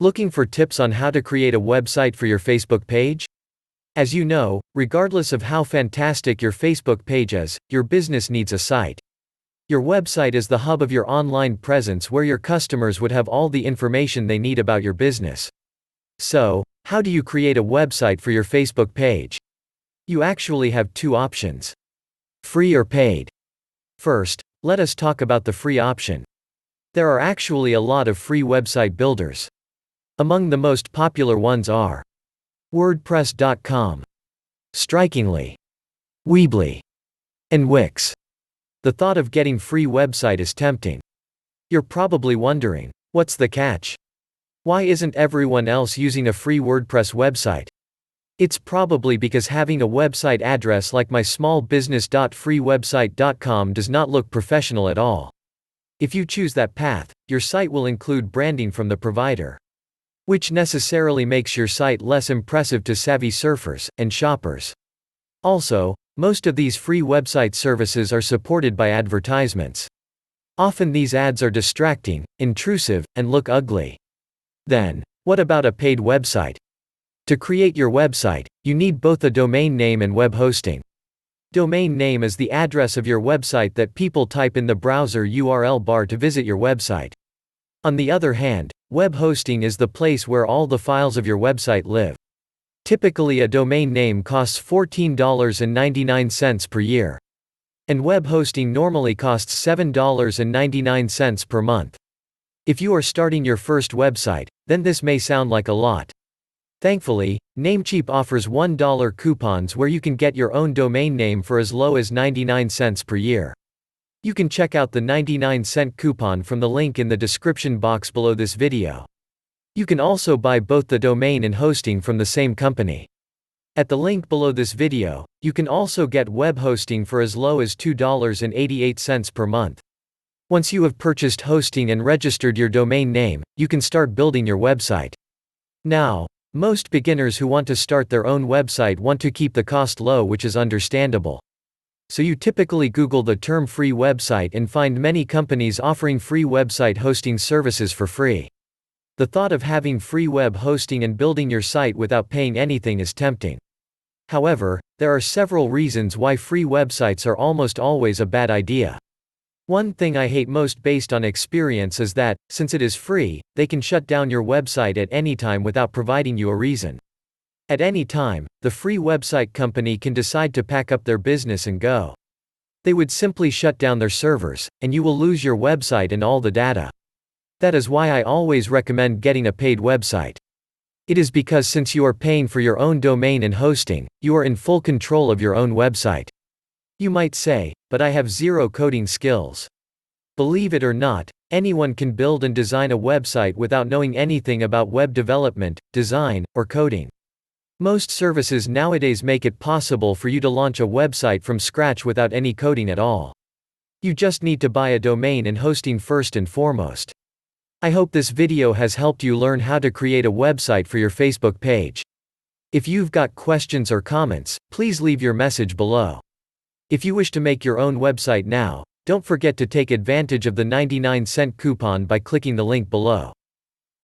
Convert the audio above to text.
Looking for tips on how to create a website for your Facebook page? As you know, regardless of how fantastic your Facebook page is, your business needs a site. Your website is the hub of your online presence where your customers would have all the information they need about your business. So, how do you create a website for your Facebook page? You actually have two options: free or paid. First, let us talk about the free option. There are actually a lot of free website builders. Among the most popular ones are WordPress.com, Strikingly, Weebly, and Wix. The thought of getting free website is tempting. You're probably wondering, what's the catch? Why isn't everyone else using a free WordPress website? It's probably because having a website address like mysmallbusiness.freewebsite.com does not look professional at all. If you choose that path, your site will include branding from the provider, which necessarily makes your site less impressive to savvy surfers and shoppers. Also, most of these free website services are supported by advertisements. Often these ads are distracting, intrusive, and look ugly. Then, what about a paid website? To create your website, you need both a domain name and web hosting. Domain name is the address of your website that people type in the browser URL bar to visit your website. On the other hand, web hosting is the place where all the files of your website live. Typically, a domain name costs $14.99 per year. And web hosting normally costs $7.99 per month. If you are starting your first website, then this may sound like a lot. Thankfully, Namecheap offers $1 coupons where you can get your own domain name for as low as 99 cents per year. You can check out the 99-cent coupon from the link in the description box below this video. You can also buy both the domain and hosting from the same company. At the link below this video, you can also get web hosting for as low as $2.88 per month. Once you have purchased hosting and registered your domain name, you can start building your website. Now, most beginners who want to start their own website want to keep the cost low, which is understandable. So you typically Google the term free website and find many companies offering free website hosting services for free. The thought of having free web hosting and building your site without paying anything is tempting. However, there are several reasons why free websites are almost always a bad idea. One thing I hate most based on experience is that, since it is free, they can shut down your website at any time without providing you a reason. At any time, the free website company can decide to pack up their business and go. They would simply shut down their servers, and you will lose your website and all the data. That is why I always recommend getting a paid website. It is because since you are paying for your own domain and hosting, you are in full control of your own website. You might say, but I have zero coding skills. Believe it or not, anyone can build and design a website without knowing anything about web development, design, or coding. Most services nowadays make it possible for you to launch a website from scratch without any coding at all. You just need to buy a domain and hosting first and foremost. I hope this video has helped you learn how to create a website for your Facebook page. If you've got questions or comments, please leave your message below. If you wish to make your own website now, don't forget to take advantage of the 99-cent coupon by clicking the link below.